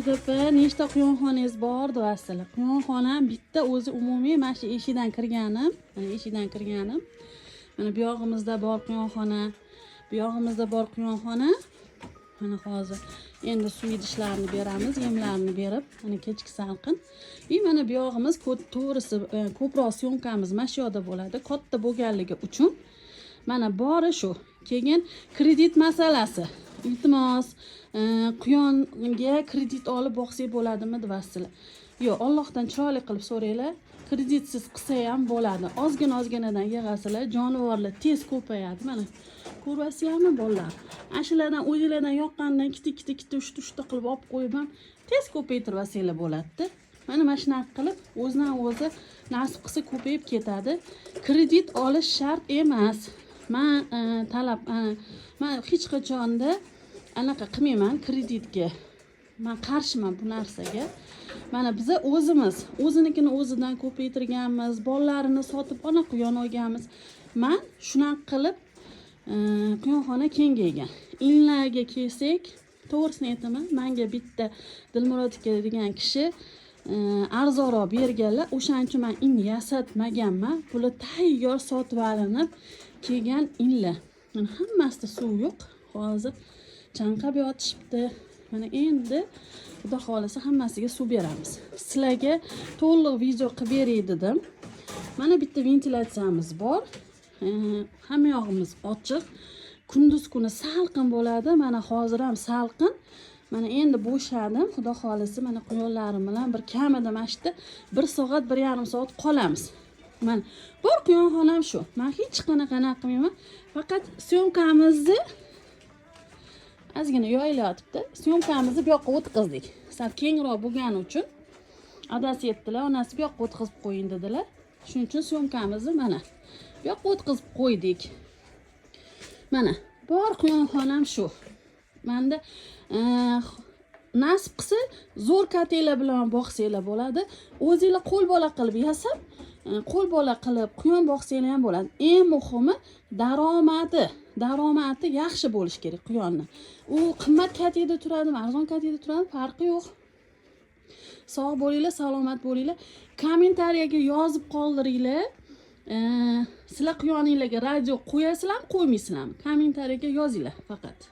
deb nechta quyonxonangiz bor deyapsizlar. Quyonxonam bitta o'zi umumiy mana shu eshikdan kirganim, mana eshikdan kirganim. Mana bu yog'imizda bor quyonxona, bu yog'imizda bor quyonxona. Mana hozir endi suv idishlarni beramiz, yemlarni berib, mana kechki salqin. Mana bu yog'imiz to'g'risi ko'proq syomkamiz mana shu yoqda bo'ladi, katta bo'lganligi uchun. Mana bori shu. Keyin kredit masalasi. Iltimos, quyonga kredit olib boqsak bo'ladimi deyapsizlar. Yo'q, Allohdan chiroyli qilib so'ranglar. Kreditsiz qilsa ham bo'ladi. Ozginadan yig'asizlar, jonivorlar tez ko'payadi. Mana ko'ryapsizlarmi bolalar? Ashulardan o'zinglardan yoqqandan ikkita uchta qilib olib qo'yib ham tez ko'paytirib olsanglar bo'ladi-da. Mana shunaqa qilib o'zidan o'zi nasib qilsa ko'payib ketadi. Kredit olish shart emas. Men hech qachonda anaqa qilmayman kreditga. Men qarshiman bu narsaga. Mana biz o'zinikini o'zidan ko'paytirganmiz, bolalarini sotib ona quyon olganmiz. Men shunaqa qilib quyonxona kengaygan. Inlarga kelsak, to'g'risini aytaman, menga bitta Dilmurod aka degan kishi arzonroq berganlar. O'shaning uchun men in yasatmaganman. Puli tayyor sotib olinib kelgan inlar. Mana hammasida suv yo'q. Hozir chanqab yotishibdi. Mana endi xudo xolisa hammasiga suv beramiz. Sizlarga to'liq video qilib beray dedim. Mana bitta ventilyatsiyamiz bor. Hamma yog'imiz ochiq. Kunduz kuni salqin bo'ladi. Mana hozir ham salqin. Mana endi bo'shadim. Xudo xolisa mana quyonlarim bilan bir kamida mana shu 1 soat, 1,5 soat qolamiz. Mana bor quyonxonam shu. Men hech qanaqa qilmayman. Faqat syomkamizni ozgina yoyilyapti. Syomkamizni bu yoqqa o'tkazdik. Sal kengroq bo'lgani uchun adasi aytdilar, onasi bu yoqqa o'tkazib qo'ying dedilar. Shuning uchun syomkamizni mana bu yoqqa o'tkazib qo'ydik. Mana bor quyonxonam shu. Menda nasib qilsa zo'r katelar bilan boqsanglar bo'ladi. O'zingizlar qo'l bola qilib yasab, qo'l bola qilib quyon boqsanglar ham bo'ladi. Eng muhimi daromadi yaxshi bo'lish kerak quyonni. U qimmat katada turadimi, arzon katada turadimi, farqi yo'q. Sog' bo'linglar, salomat bo'linglar. Kommentariyaga yozib qoldiringlar. Sizlar quyoninglarga radio qo'yasizlarmi, qo'ymaysizlarmi? Kommentariyaga yozinglar faqat.